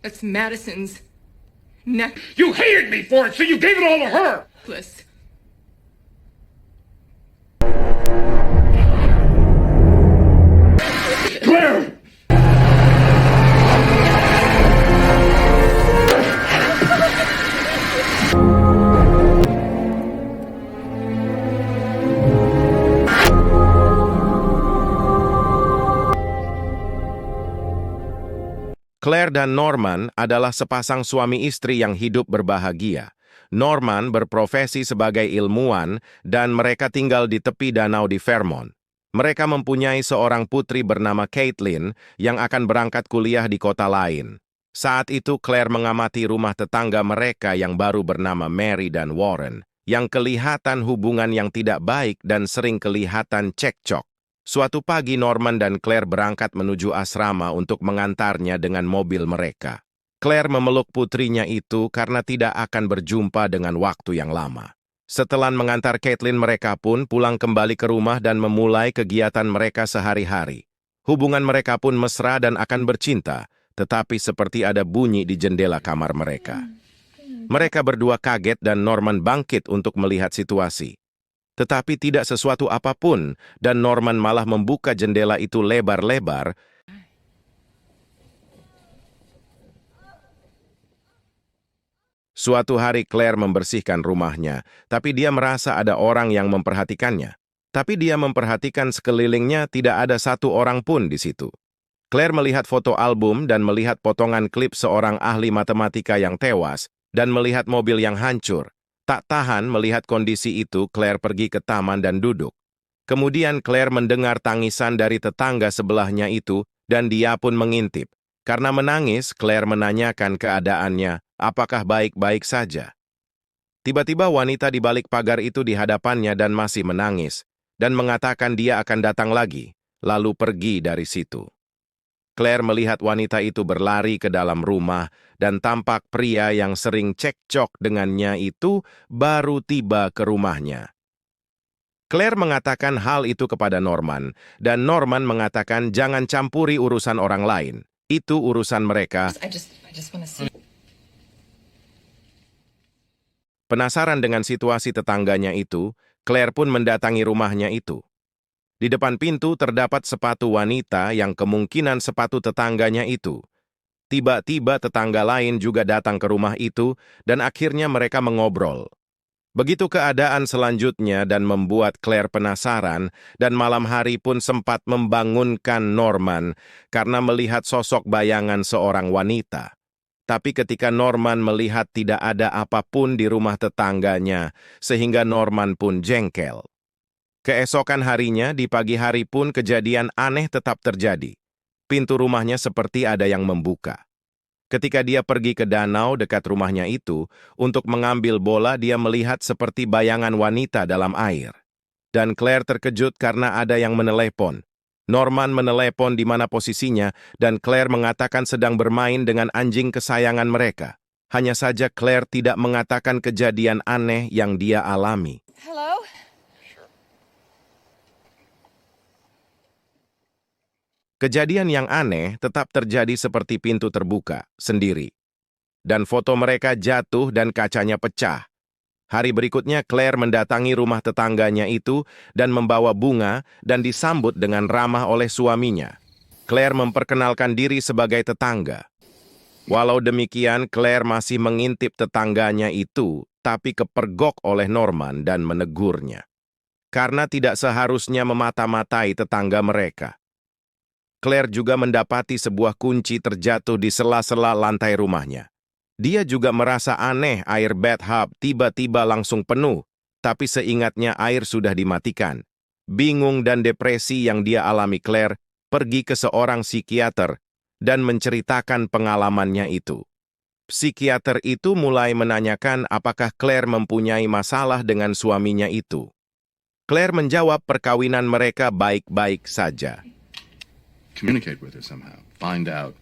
That's Madison's necklace. You hated me for it, so you gave it all to her! Claire! Claire dan Norman adalah sepasang suami istri yang hidup berbahagia. Norman berprofesi sebagai ilmuwan dan mereka tinggal di tepi danau di Vermont. Mereka mempunyai seorang putri bernama Caitlin yang akan berangkat kuliah di kota lain. Saat itu Claire mengamati rumah tetangga mereka yang baru bernama Mary dan Warren, yang kelihatan hubungan yang tidak baik dan sering kelihatan cekcok. Suatu pagi Norman dan Claire berangkat menuju asrama untuk mengantarnya dengan mobil mereka. Claire memeluk putrinya itu karena tidak akan berjumpa dengan waktu yang lama. Setelah mengantar Caitlin, mereka pun pulang kembali ke rumah dan memulai kegiatan mereka sehari-hari. Hubungan mereka pun mesra dan akan bercinta, tetapi seperti ada bunyi di jendela kamar mereka. Mereka berdua kaget dan Norman bangkit untuk melihat situasi. Tetapi tidak sesuatu apapun, dan Norman malah membuka jendela itu lebar-lebar. Suatu hari Claire membersihkan rumahnya, tapi dia merasa ada orang yang memperhatikannya. Tapi dia memperhatikan sekelilingnya, tidak ada satu orang pun di situ. Claire melihat foto album dan melihat potongan klip seorang ahli matematika yang tewas, dan melihat mobil yang hancur. Tak tahan melihat kondisi itu, Claire pergi ke taman dan duduk. Kemudian Claire mendengar tangisan dari tetangga sebelahnya itu, dan dia pun mengintip. Karena menangis, Claire menanyakan keadaannya, apakah baik-baik saja. Tiba-tiba wanita di balik pagar itu di hadapannya dan masih menangis, dan mengatakan dia akan datang lagi, lalu pergi dari situ. Claire melihat wanita itu berlari ke dalam rumah, dan tampak pria yang sering cekcok dengannya itu baru tiba ke rumahnya. Claire mengatakan hal itu kepada Norman, dan Norman mengatakan jangan campuri urusan orang lain. Itu urusan mereka. Penasaran dengan situasi tetangganya itu, Claire pun mendatangi rumahnya itu. Di depan pintu terdapat sepatu wanita yang kemungkinan sepatu tetangganya itu. Tiba-tiba tetangga lain juga datang ke rumah itu dan akhirnya mereka mengobrol. Begitu keadaan selanjutnya dan membuat Claire penasaran dan malam hari pun sempat membangunkan Norman karena melihat sosok bayangan seorang wanita. Tapi ketika Norman melihat tidak ada apapun di rumah tetangganya sehingga Norman pun jengkel. Keesokan harinya, di pagi hari pun kejadian aneh tetap terjadi. Pintu rumahnya seperti ada yang membuka. Ketika dia pergi ke danau dekat rumahnya itu, untuk mengambil bola dia melihat seperti bayangan wanita dalam air. Dan Claire terkejut karena ada yang menelepon. Norman menelepon di mana posisinya, dan Claire mengatakan sedang bermain dengan anjing kesayangan mereka. Hanya saja Claire tidak mengatakan kejadian aneh yang dia alami. Hello? Kejadian yang aneh tetap terjadi seperti pintu terbuka, sendiri. Dan foto mereka jatuh dan kacanya pecah. Hari berikutnya Claire mendatangi rumah tetangganya itu dan membawa bunga dan disambut dengan ramah oleh suaminya. Claire memperkenalkan diri sebagai tetangga. Walau demikian, Claire masih mengintip tetangganya itu, tapi kepergok oleh Norman dan menegurnya. Karena tidak seharusnya memata-matai tetangga mereka. Claire juga mendapati sebuah kunci terjatuh di sela-sela lantai rumahnya. Dia juga merasa aneh air bathtub tiba-tiba langsung penuh, tapi seingatnya air sudah dimatikan. Bingung dan depresi yang dia alami, Claire pergi ke seorang psikiater dan menceritakan pengalamannya itu. Psikiater itu mulai menanyakan apakah Claire mempunyai masalah dengan suaminya itu. Claire menjawab perkawinan mereka baik-baik saja. Communicate with her somehow. Find out.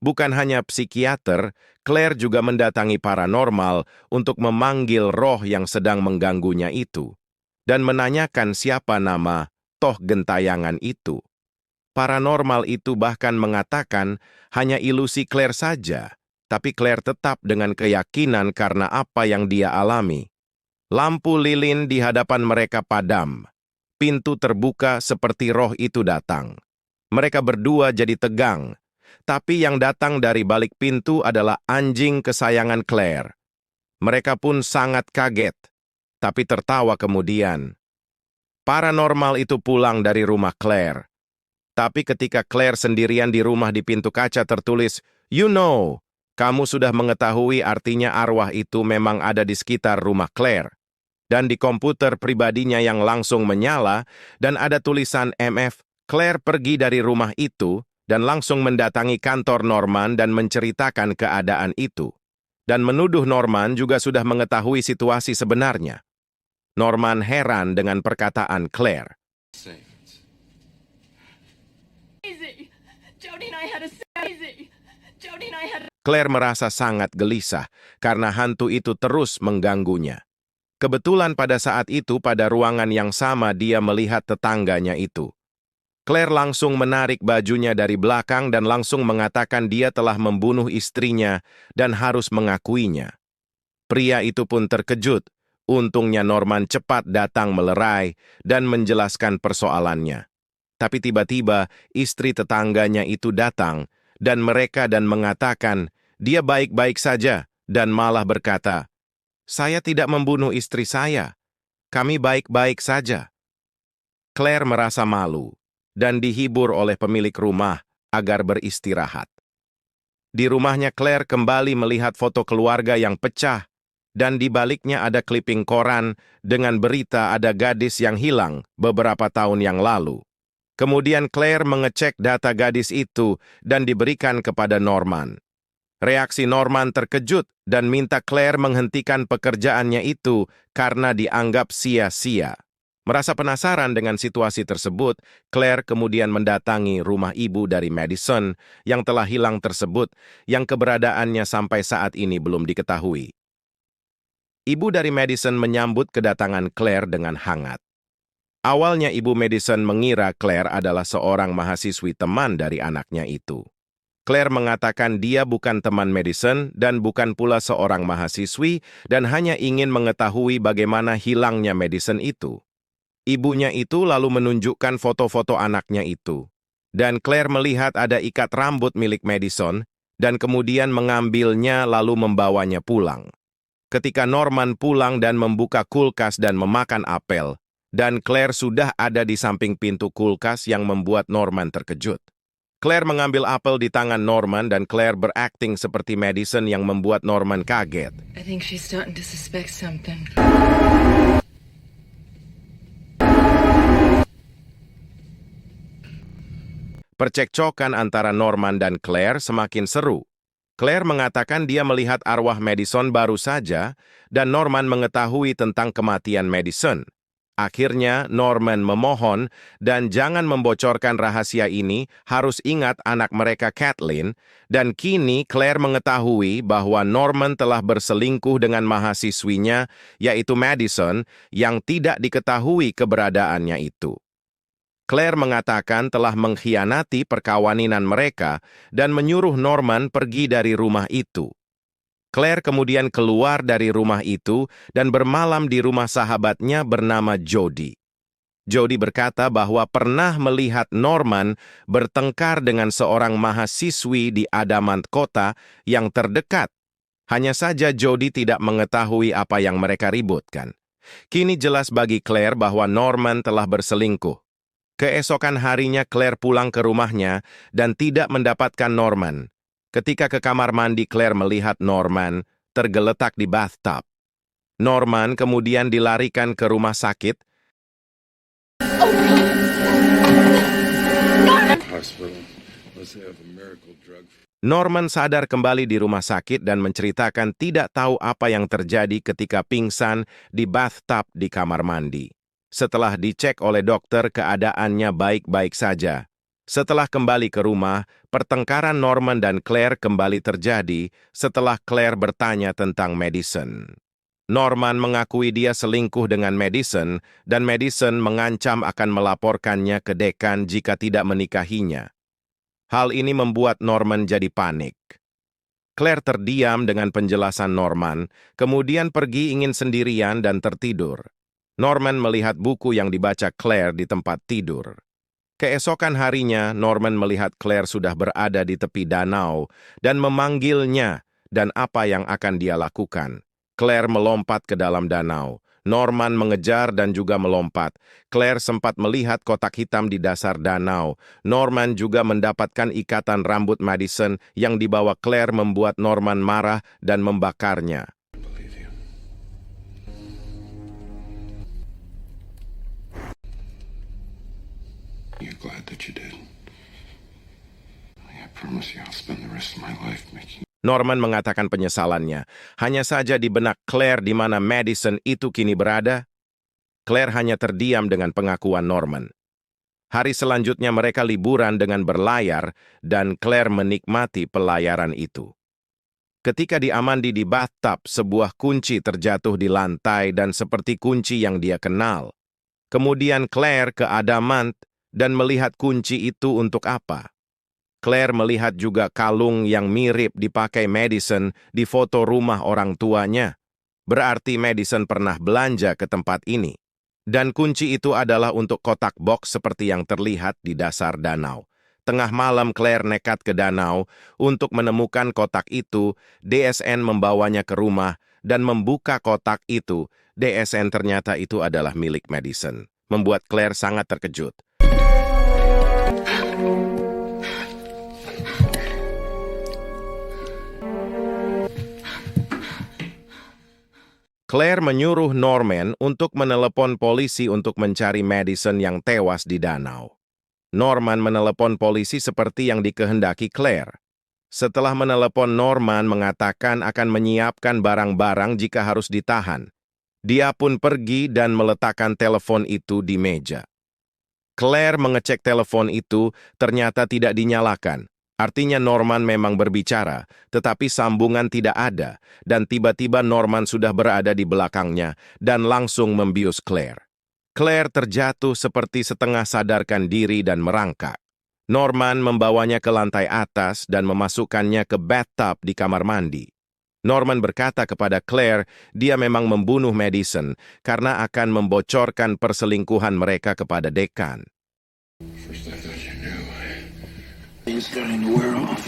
Bukan hanya psikiater, Claire juga mendatangi paranormal untuk memanggil roh yang sedang mengganggunya itu dan menanyakan siapa nama toh gentayangan itu. Paranormal itu bahkan mengatakan hanya ilusi Claire saja, tapi Claire tetap dengan keyakinan karena apa yang dia alami. Lampu lilin di hadapan mereka padam. Pintu terbuka seperti roh itu datang. Mereka berdua jadi tegang, tapi yang datang dari balik pintu adalah anjing kesayangan Claire. Mereka pun sangat kaget, tapi tertawa kemudian. Paranormal itu pulang dari rumah Claire. Tapi ketika Claire sendirian di rumah di pintu kaca tertulis, "You know," kamu sudah mengetahui artinya arwah itu memang ada di sekitar rumah Claire. Dan di komputer pribadinya yang langsung menyala dan ada tulisan MF, Claire pergi dari rumah itu dan langsung mendatangi kantor Norman dan menceritakan keadaan itu. Dan menuduh Norman juga sudah mengetahui situasi sebenarnya. Norman heran dengan perkataan Claire. Claire merasa sangat gelisah karena hantu itu terus mengganggunya. Kebetulan pada saat itu pada ruangan yang sama dia melihat tetangganya itu. Claire langsung menarik bajunya dari belakang dan langsung mengatakan dia telah membunuh istrinya dan harus mengakuinya. Pria itu pun terkejut. Untungnya Norman cepat datang melerai dan menjelaskan persoalannya. Tapi tiba-tiba istri tetangganya itu datang dan mengatakan dia baik-baik saja dan malah berkata, "Saya tidak membunuh istri saya. Kami baik-baik saja." Claire merasa malu dan dihibur oleh pemilik rumah agar beristirahat. Di rumahnya Claire kembali melihat foto keluarga yang pecah dan di baliknya ada clipping koran dengan berita ada gadis yang hilang beberapa tahun yang lalu. Kemudian Claire mengecek data gadis itu dan diberikan kepada Norman. Reaksi Norman terkejut dan minta Claire menghentikan pekerjaannya itu karena dianggap sia-sia. Merasa penasaran dengan situasi tersebut, Claire kemudian mendatangi rumah ibu dari Madison yang telah hilang tersebut, yang keberadaannya sampai saat ini belum diketahui. Ibu dari Madison menyambut kedatangan Claire dengan hangat. Awalnya ibu Madison mengira Claire adalah seorang mahasiswi teman dari anaknya itu. Claire mengatakan dia bukan teman Madison dan bukan pula seorang mahasiswi dan hanya ingin mengetahui bagaimana hilangnya Madison itu. Ibunya itu lalu menunjukkan foto-foto anaknya itu. Dan Claire melihat ada ikat rambut milik Madison dan kemudian mengambilnya lalu membawanya pulang. Ketika Norman pulang dan membuka kulkas dan memakan apel, dan Claire sudah ada di samping pintu kulkas yang membuat Norman terkejut. Claire mengambil apel di tangan Norman dan Claire berakting seperti Madison yang membuat Norman kaget. I think she's starting to suspect something. Percekcokan antara Norman dan Claire semakin seru. Claire mengatakan dia melihat arwah Madison baru saja dan Norman mengetahui tentang kematian Madison. Akhirnya Norman memohon dan jangan membocorkan rahasia ini, harus ingat anak mereka Kathleen, dan kini Claire mengetahui bahwa Norman telah berselingkuh dengan mahasiswinya, yaitu Madison, yang tidak diketahui keberadaannya itu. Claire mengatakan telah mengkhianati perkawinan mereka dan menyuruh Norman pergi dari rumah itu. Claire kemudian keluar dari rumah itu dan bermalam di rumah sahabatnya bernama Jody. Jody berkata bahwa pernah melihat Norman bertengkar dengan seorang mahasiswi di Adamant Kota yang terdekat. Hanya saja Jody tidak mengetahui apa yang mereka ributkan. Kini jelas bagi Claire bahwa Norman telah berselingkuh. Keesokan harinya Claire pulang ke rumahnya dan tidak mendapatkan Norman. Ketika ke kamar mandi, Claire melihat Norman tergeletak di bathtub. Norman kemudian dilarikan ke rumah sakit. Norman sadar kembali di rumah sakit dan menceritakan tidak tahu apa yang terjadi ketika pingsan di bathtub di kamar mandi. Setelah dicek oleh dokter, keadaannya baik-baik saja. Setelah kembali ke rumah, pertengkaran Norman dan Claire kembali terjadi setelah Claire bertanya tentang Madison. Norman mengakui dia selingkuh dengan Madison, dan Madison mengancam akan melaporkannya ke dekan jika tidak menikahinya. Hal ini membuat Norman jadi panik. Claire terdiam dengan penjelasan Norman, kemudian pergi ingin sendirian dan tertidur. Norman melihat buku yang dibaca Claire di tempat tidur. Keesokan harinya, Norman melihat Claire sudah berada di tepi danau dan memanggilnya, dan apa yang akan dia lakukan. Claire melompat ke dalam danau. Norman mengejar dan juga melompat. Claire sempat melihat kotak hitam di dasar danau. Norman juga mendapatkan ikatan rambut Madison yang dibawa Claire membuat Norman marah dan membakarnya. You're glad that you did. I promise you I'll spend the rest of my life making... Norman mengatakan penyesalannya. Hanya saja di benak Claire di mana Madison itu kini berada, Claire hanya terdiam dengan pengakuan Norman. Hari selanjutnya mereka liburan dengan berlayar dan Claire menikmati pelayaran itu. Ketika dia mandi di bathtub, sebuah kunci terjatuh di lantai dan seperti kunci yang dia kenal. Kemudian Claire ke Adamant dan melihat kunci itu untuk apa. Claire melihat juga kalung yang mirip dipakai Madison di foto rumah orang tuanya. Berarti Madison pernah belanja ke tempat ini. Dan kunci itu adalah untuk kotak box seperti yang terlihat di dasar danau. Tengah malam Claire nekat ke danau untuk menemukan kotak itu. DSN membawanya ke rumah dan membuka kotak itu. DSN ternyata itu adalah milik Madison. Membuat Claire sangat terkejut. Claire menyuruh Norman untuk menelepon polisi untuk mencari Madison yang tewas di danau. Norman menelepon polisi seperti yang dikehendaki Claire. Setelah menelepon, Norman mengatakan akan menyiapkan barang-barang jika harus ditahan. Dia pun pergi dan meletakkan telepon itu di meja. Claire mengecek telepon itu, ternyata tidak dinyalakan. Artinya Norman memang berbicara, tetapi sambungan tidak ada, dan tiba-tiba Norman sudah berada di belakangnya dan langsung membius Claire. Claire terjatuh seperti setengah sadarkan diri dan merangkak. Norman membawanya ke lantai atas dan memasukkannya ke bathtub di kamar mandi. Norman berkata kepada Claire, dia memang membunuh Madison karena akan membocorkan perselingkuhan mereka kepada dekan. First I thought you knew. He's starting to wear off.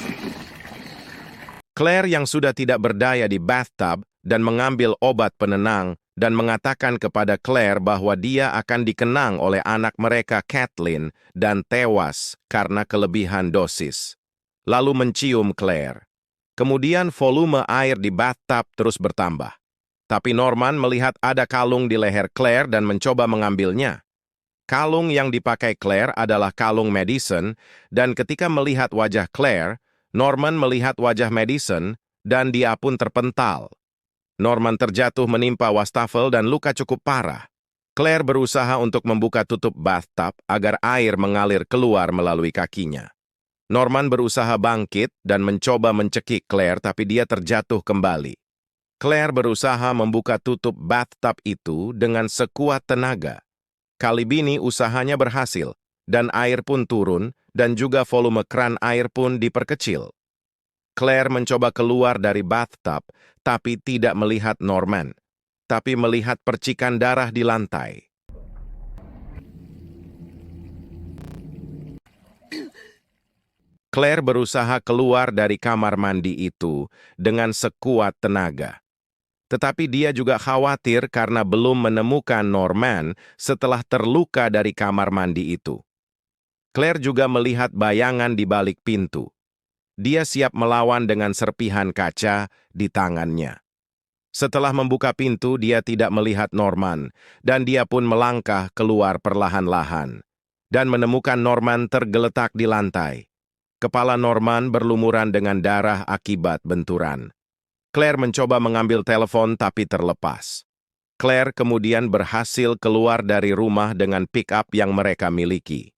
Claire yang sudah tidak berdaya di bathtub dan mengambil obat penenang dan mengatakan kepada Claire bahwa dia akan dikenang oleh anak mereka Kathleen dan tewas karena kelebihan dosis. Lalu mencium Claire. Kemudian volume air di bathtub terus bertambah. Tapi Norman melihat ada kalung di leher Claire dan mencoba mengambilnya. Kalung yang dipakai Claire adalah kalung Madison, dan ketika melihat wajah Claire, Norman melihat wajah Madison, dan dia pun terpental. Norman terjatuh menimpa wastafel dan luka cukup parah. Claire berusaha untuk membuka tutup bathtub agar air mengalir keluar melalui kakinya. Norman berusaha bangkit dan mencoba mencekik Claire, tapi dia terjatuh kembali. Claire berusaha membuka tutup bathtub itu dengan sekuat tenaga. Kali ini usahanya berhasil, dan air pun turun, dan juga volume kran air pun diperkecil. Claire mencoba keluar dari bathtub, tapi tidak melihat Norman, tapi melihat percikan darah di lantai. Claire berusaha keluar dari kamar mandi itu dengan sekuat tenaga. Tetapi dia juga khawatir karena belum menemukan Norman setelah terluka dari kamar mandi itu. Claire juga melihat bayangan di balik pintu. Dia siap melawan dengan serpihan kaca di tangannya. Setelah membuka pintu, dia tidak melihat Norman, dan dia pun melangkah keluar perlahan-lahan, dan menemukan Norman tergeletak di lantai. Kepala Norman berlumuran dengan darah akibat benturan. Claire mencoba mengambil telepon tapi terlepas. Claire kemudian berhasil keluar dari rumah dengan pick-up yang mereka miliki.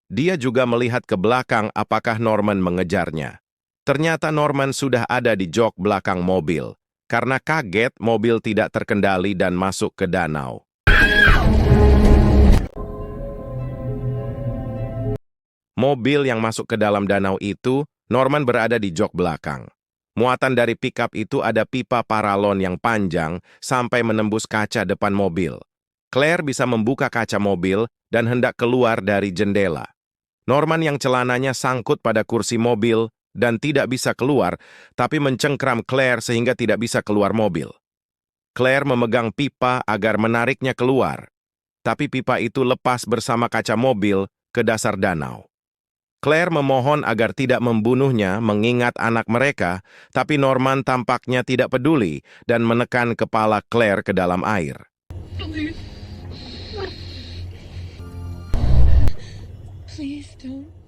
Dia juga melihat ke belakang apakah Norman mengejarnya. Ternyata Norman sudah ada di jok belakang mobil. Karena kaget, mobil tidak terkendali dan masuk ke danau. Mobil yang masuk ke dalam danau itu, Norman berada di jok belakang. Muatan dari pickup itu ada pipa paralon yang panjang sampai menembus kaca depan mobil. Claire bisa membuka kaca mobil dan hendak keluar dari jendela. Norman yang celananya sangkut pada kursi mobil dan tidak bisa keluar, tapi mencengkram Claire sehingga tidak bisa keluar mobil. Claire memegang pipa agar menariknya keluar, tapi pipa itu lepas bersama kaca mobil ke dasar danau. Claire memohon agar tidak membunuhnya mengingat anak mereka, tapi Norman tampaknya tidak peduli dan menekan kepala Claire ke dalam air. Please don't.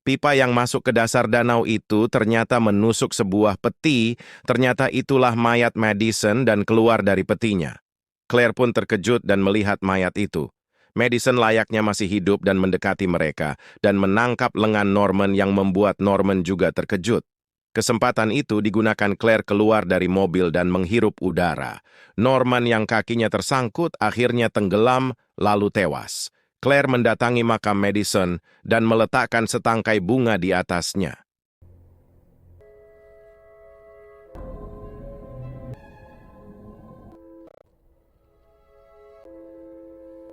Pipa yang masuk ke dasar danau itu ternyata menusuk sebuah peti, ternyata itulah mayat Madison dan keluar dari petinya. Claire pun terkejut dan melihat mayat itu. Madison layaknya masih hidup dan mendekati mereka, dan menangkap lengan Norman yang membuat Norman juga terkejut. Kesempatan itu digunakan Claire keluar dari mobil dan menghirup udara. Norman yang kakinya tersangkut akhirnya tenggelam lalu tewas. Claire mendatangi makam Madison dan meletakkan setangkai bunga di atasnya.